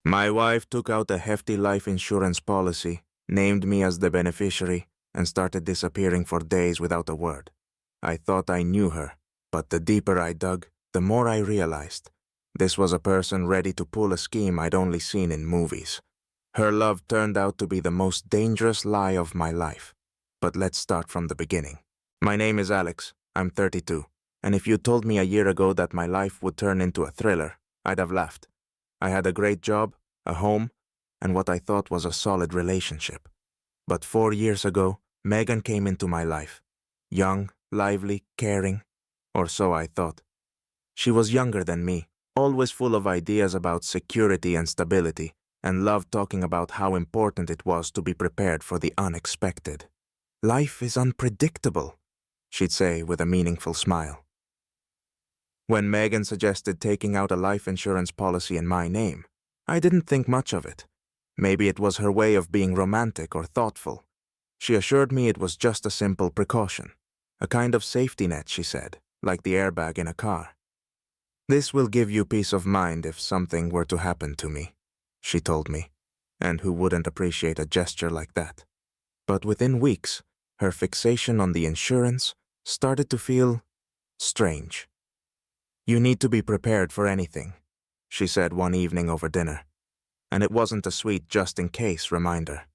My wife took out a hefty life insurance policy, named me as the beneficiary, and started disappearing for days without a word. I thought I knew her, but the deeper I dug, the more I realized. This was a person ready to pull a scheme I'd only seen in movies. Her love turned out to be the most dangerous lie of my life. But let's start from the beginning. My name is Alex. I'm 32. And if you told me a year ago that my life would turn into a thriller, I'd have laughed. I had a great job, a home, and what I thought was a solid relationship. But 4 years ago, Megan came into my life. Young, lively, caring, or so I thought. She was younger than me, always full of ideas about security and stability, and loved talking about how important it was to be prepared for the unexpected. Life is unpredictable, she'd say with a meaningful smile. When Megan suggested taking out a life insurance policy in my name, I didn't think much of it. Maybe it was her way of being romantic or thoughtful. She assured me it was just a simple precaution. A kind of safety net, she said, like the airbag in a car. This will give you peace of mind if something were to happen to me, she told me, and who wouldn't appreciate a gesture like that? But within weeks, her fixation on the insurance started to feel strange. You need to be prepared for anything, she said one evening over dinner. And it wasn't a sweet just-in-case reminder.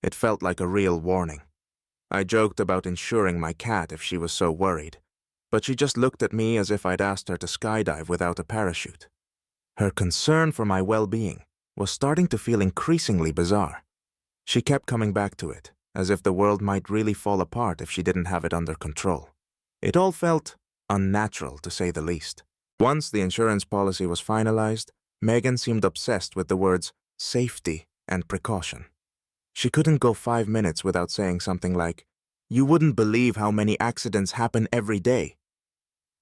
It felt like a real warning. I joked about insuring my cat if she was so worried, but she just looked at me as if I'd asked her to skydive without a parachute. Her concern for my well-being was starting to feel increasingly bizarre. She kept coming back to it, as if the world might really fall apart if she didn't have it under control. It all felt unnatural, to say the least. Once the insurance policy was finalized, Megan seemed obsessed with the words safety and precaution. She couldn't go 5 minutes without saying something like, "You wouldn't believe how many accidents happen every day."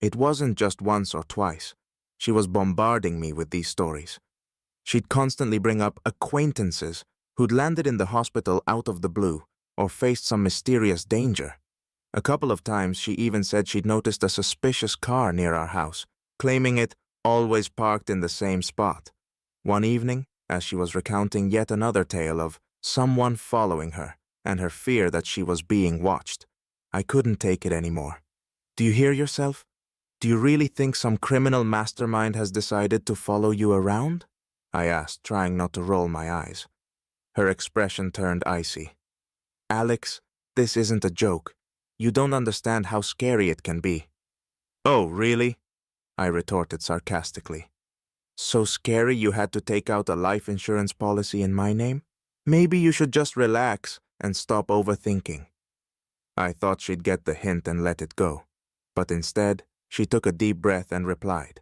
It wasn't just once or twice. She was bombarding me with these stories. She'd constantly bring up acquaintances who'd landed in the hospital out of the blue or faced some mysterious danger. A couple of times she even said she'd noticed a suspicious car near our house, claiming it always parked in the same spot. One evening, as she was recounting yet another tale of someone following her and her fear that she was being watched, I couldn't take it anymore. "Do you hear yourself? Do you really think some criminal mastermind has decided to follow you around?" I asked, trying not to roll my eyes. Her expression turned icy. "Alex, this isn't a joke. You don't understand how scary it can be." "Oh, really?" I retorted sarcastically. "So scary you had to take out a life insurance policy in my name? Maybe you should just relax and stop overthinking." I thought she'd get the hint and let it go, but instead, she took a deep breath and replied,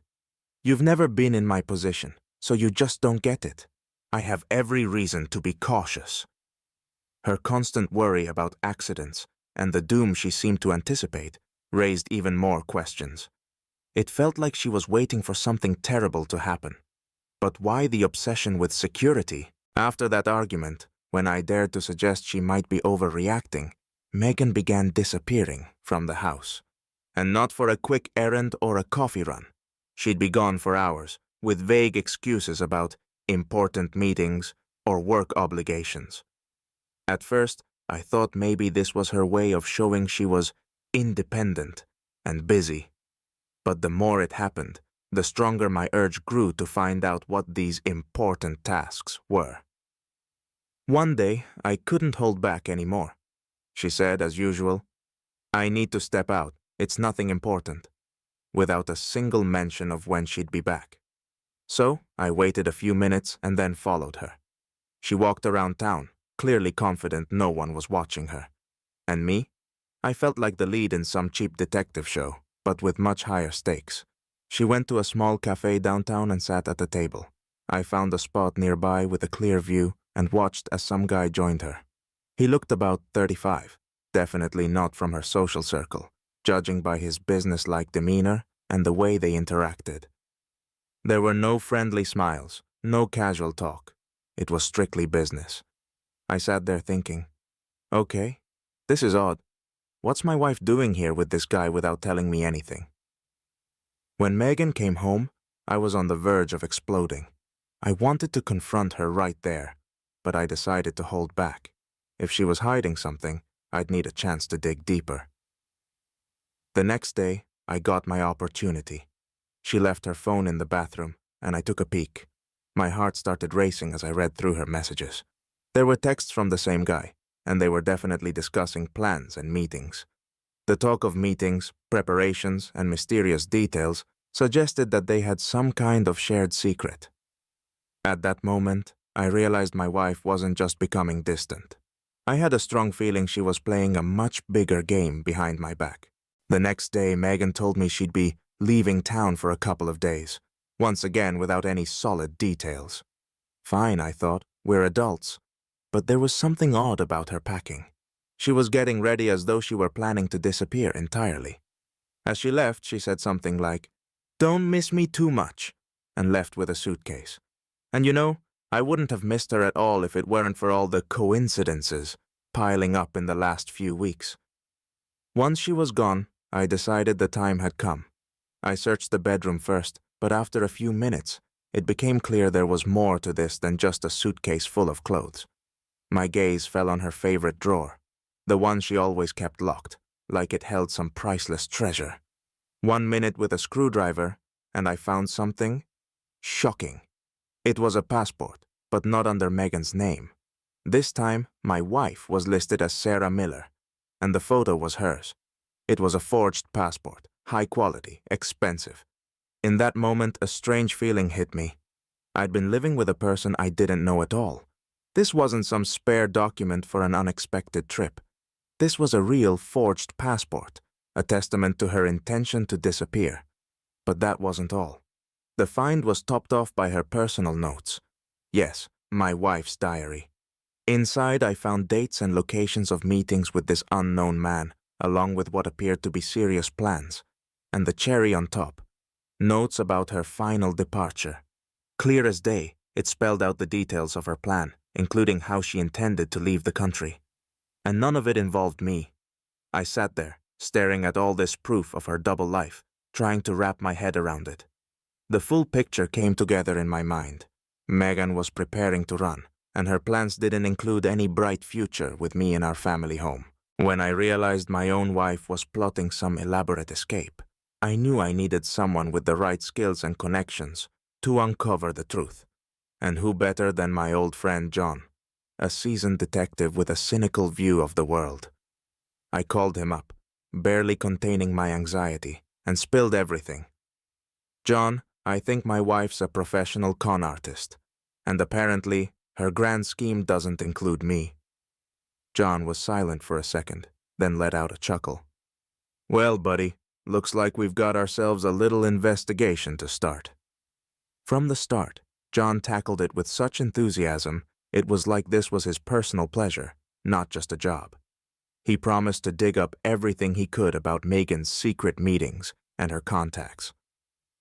"You've never been in my position, so you just don't get it. I have every reason to be cautious." Her constant worry about accidents and the doom she seemed to anticipate raised even more questions. It felt like she was waiting for something terrible to happen. But why the obsession with security? After that argument, when I dared to suggest she might be overreacting, Megan began disappearing from the house. And not for a quick errand or a coffee run. She'd be gone for hours, with vague excuses about important meetings or work obligations. At first, I thought maybe this was her way of showing she was independent and busy. But the more it happened, the stronger my urge grew to find out what these important tasks were. One day, I couldn't hold back anymore. She said, as usual, "I need to step out. It's nothing important," without a single mention of when she'd be back. So, I waited a few minutes and then followed her. She walked around town, clearly confident no one was watching her. And me? I felt like the lead in some cheap detective show, but with much higher stakes. She went to a small cafe downtown and sat at a table. I found a spot nearby with a clear view and watched as some guy joined her. He looked about 35, definitely not from her social circle, judging by his business-like demeanor and the way they interacted. There were no friendly smiles, no casual talk. It was strictly business. I sat there thinking, okay, this is odd. What's my wife doing here with this guy without telling me anything? When Megan came home, I was on the verge of exploding. I wanted to confront her right there, but I decided to hold back. If she was hiding something, I'd need a chance to dig deeper. The next day, I got my opportunity. She left her phone in the bathroom, and I took a peek. My heart started racing as I read through her messages. There were texts from the same guy, and they were definitely discussing plans and meetings. The talk of meetings, preparations, and mysterious details suggested that they had some kind of shared secret. At that moment, I realized my wife wasn't just becoming distant. I had a strong feeling she was playing a much bigger game behind my back. The next day, Megan told me she'd be leaving town for a couple of days, once again without any solid details. Fine, I thought, we're adults. But there was something odd about her packing. She was getting ready as though she were planning to disappear entirely. As she left, she said something like, "Don't miss me too much," and left with a suitcase. And you know, I wouldn't have missed her at all if it weren't for all the coincidences piling up in the last few weeks. Once she was gone, I decided the time had come. I searched the bedroom first, but after a few minutes, it became clear there was more to this than just a suitcase full of clothes. My gaze fell on her favorite drawer, the one she always kept locked, like it held some priceless treasure. 1 minute with a screwdriver, and I found something shocking. It was a passport, but not under Megan's name. This time, my wife was listed as Sarah Miller, and the photo was hers. It was a forged passport, high quality, expensive. In that moment, a strange feeling hit me. I'd been living with a person I didn't know at all. This wasn't some spare document for an unexpected trip. This was a real forged passport, a testament to her intention to disappear. But that wasn't all. The find was topped off by her personal notes. Yes, my wife's diary. Inside, I found dates and locations of meetings with this unknown man, along with what appeared to be serious plans. And the cherry on top, notes about her final departure. Clear as day, it spelled out the details of her plan, including how she intended to leave the country. And none of it involved me. I sat there, staring at all this proof of her double life, trying to wrap my head around it. The full picture came together in my mind. Megan was preparing to run, and her plans didn't include any bright future with me in our family home. When I realized my own wife was plotting some elaborate escape, I knew I needed someone with the right skills and connections to uncover the truth. And who better than my old friend John, a seasoned detective with a cynical view of the world. I called him up, barely containing my anxiety, and spilled everything. "John, I think my wife's a professional con artist, and apparently her grand scheme doesn't include me." John was silent for a second, then let out a chuckle. "Well, buddy, looks like we've got ourselves a little investigation to start." From the start, John tackled it with such enthusiasm, it was like this was his personal pleasure, not just a job. He promised to dig up everything he could about Megan's secret meetings and her contacts.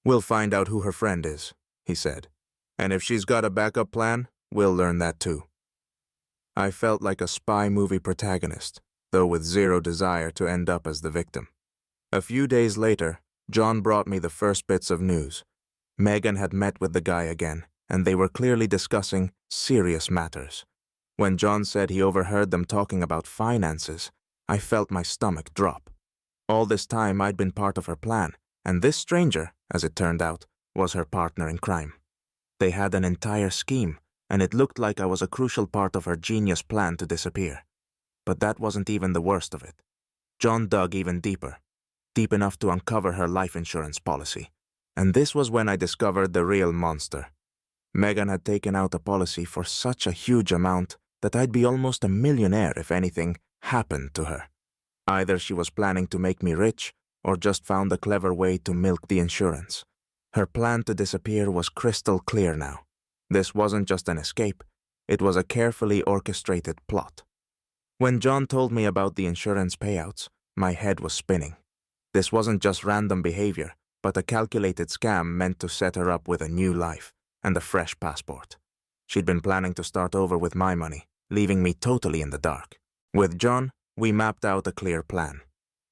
"We'll find out who her friend is," he said. "And if she's got a backup plan, we'll learn that too." I felt like a spy movie protagonist, though with zero desire to end up as the victim. A few days later, John brought me the first bits of news. Megan had met with the guy again, and they were clearly discussing serious matters. When John said he overheard them talking about finances, I felt my stomach drop. All this time I'd been part of her plan, and this stranger, as it turned out, was her partner in crime. They had an entire scheme, and it looked like I was a crucial part of her genius plan to disappear. But that wasn't even the worst of it. John dug even deeper, deep enough to uncover her life insurance policy. And this was when I discovered the real monster. Megan had taken out a policy for such a huge amount that I'd be almost a millionaire if anything happened to her. Either she was planning to make me rich, or just found a clever way to milk the insurance. Her plan to disappear was crystal clear now. This wasn't just an escape, it was a carefully orchestrated plot. When John told me about the insurance payouts, my head was spinning. This wasn't just random behavior, but a calculated scam meant to set her up with a new life and a fresh passport. She'd been planning to start over with my money, leaving me totally in the dark. With John, we mapped out a clear plan.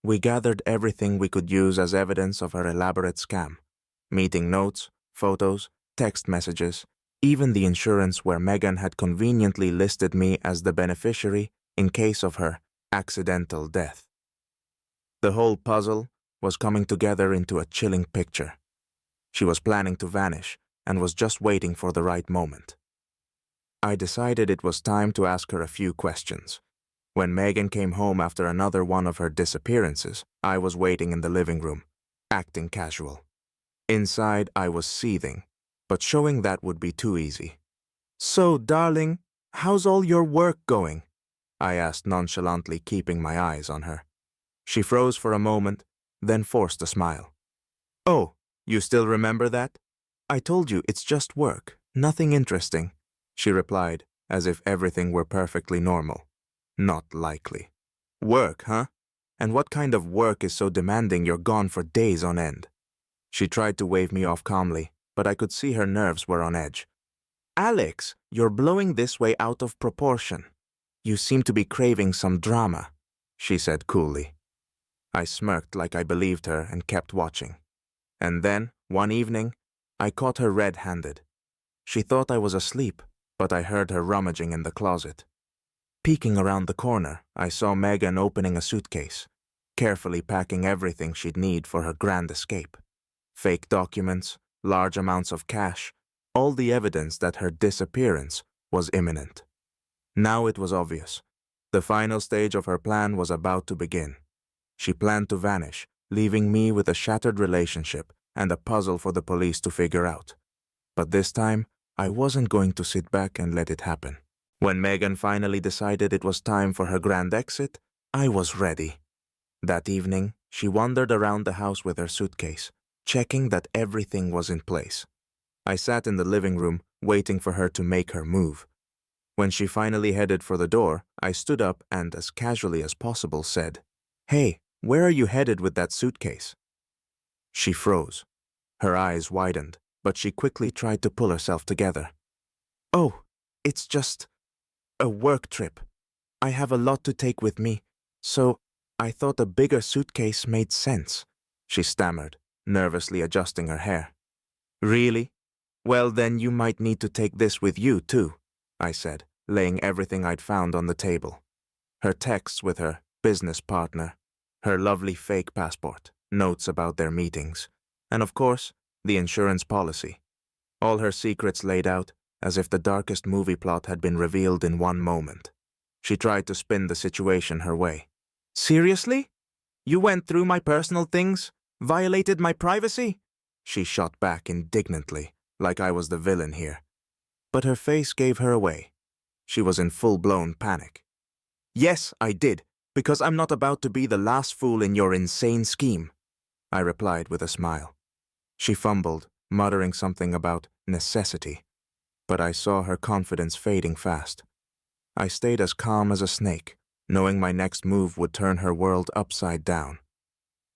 We gathered everything we could use as evidence of her elaborate scam. Meeting notes, photos, text messages, even the insurance where Megan had conveniently listed me as the beneficiary in case of her accidental death. The whole puzzle was coming together into a chilling picture. She was planning to vanish and was just waiting for the right moment. I decided it was time to ask her a few questions. When Megan came home after another one of her disappearances, I was waiting in the living room, acting casual. Inside, I was seething, but showing that would be too easy. "So, darling, how's all your work going?" I asked nonchalantly, keeping my eyes on her. She froze for a moment, then forced a smile. "Oh, you still remember that? I told you it's just work, nothing interesting," she replied, as if everything were perfectly normal. Not likely. "Work, huh? And what kind of work is so demanding you're gone for days on end?" She tried to wave me off calmly, but I could see her nerves were on edge. "Alex, you're blowing this way out of proportion. You seem to be craving some drama," she said coolly. I smirked like I believed her and kept watching. And then, one evening, I caught her red-handed. She thought I was asleep, but I heard her rummaging in the closet. Peeking around the corner, I saw Megan opening a suitcase, carefully packing everything she'd need for her grand escape. Fake documents, large amounts of cash, all the evidence that her disappearance was imminent. Now it was obvious. The final stage of her plan was about to begin. She planned to vanish, leaving me with a shattered relationship and a puzzle for the police to figure out. But this time, I wasn't going to sit back and let it happen. When Megan finally decided it was time for her grand exit, I was ready. That evening, she wandered around the house with her suitcase, checking that everything was in place. I sat in the living room, waiting for her to make her move. When she finally headed for the door, I stood up and, as casually as possible, said, "Hey, where are you headed with that suitcase?" She froze. Her eyes widened, but she quickly tried to pull herself together. "Oh, it's just a work trip. I have a lot to take with me, so I thought a bigger suitcase made sense," she stammered, nervously adjusting her hair. "Really? Well, then you might need to take this with you, too," I said, laying everything I'd found on the table. Her texts with her business partner, her lovely fake passport, notes about their meetings, and of course, the insurance policy. All her secrets laid out, as if the darkest movie plot had been revealed in one moment. She tried to spin the situation her way. "Seriously? You went through my personal things? Violated my privacy?" She shot back indignantly, like I was the villain here. But her face gave her away. She was in full-blown panic. "Yes, I did, because I'm not about to be the last fool in your insane scheme," I replied with a smile. She fumbled, muttering something about necessity, but I saw her confidence fading fast. I stayed as calm as a snake, knowing my next move would turn her world upside down.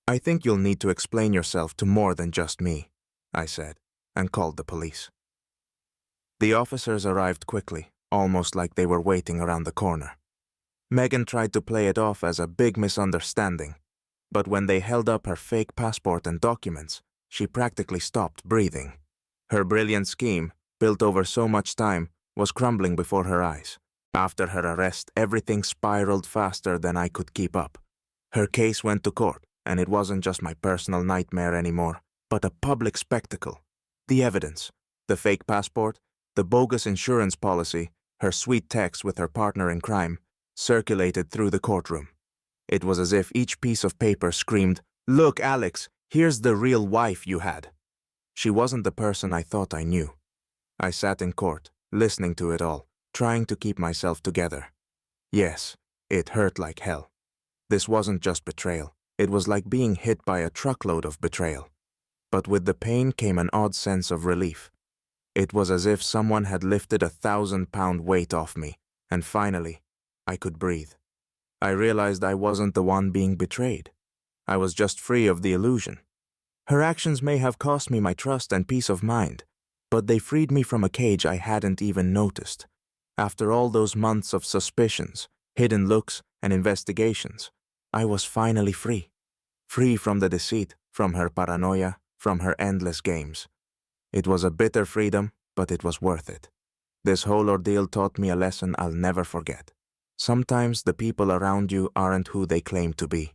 "I think you'll need to explain yourself to more than just me," I said, and called the police. The officers arrived quickly, almost like they were waiting around the corner. Megan tried to play it off as a big misunderstanding, but when they held up her fake passport and documents, she practically stopped breathing. Her brilliant scheme, built over so much time, was crumbling before her eyes. After her arrest, everything spiraled faster than I could keep up. Her case went to court, and it wasn't just my personal nightmare anymore, but a public spectacle. The evidence, the fake passport, the bogus insurance policy, her sweet text with her partner in crime, circulated through the courtroom. It was as if each piece of paper screamed, "Look, Alex, here's the real wife you had." She wasn't the person I thought I knew. I sat in court, listening to it all, trying to keep myself together. Yes, it hurt like hell. This wasn't just betrayal. It was like being hit by a truckload of betrayal. But with the pain came an odd sense of relief. It was as if someone had lifted a 1,000-pound weight off me, and finally, I could breathe. I realized I wasn't the one being betrayed. I was just free of the illusion. Her actions may have cost me my trust and peace of mind, but they freed me from a cage I hadn't even noticed. After all those months of suspicions, hidden looks, and investigations, I was finally free. Free from the deceit, from her paranoia, from her endless games. It was a bitter freedom, but it was worth it. This whole ordeal taught me a lesson I'll never forget. Sometimes the people around you aren't who they claim to be.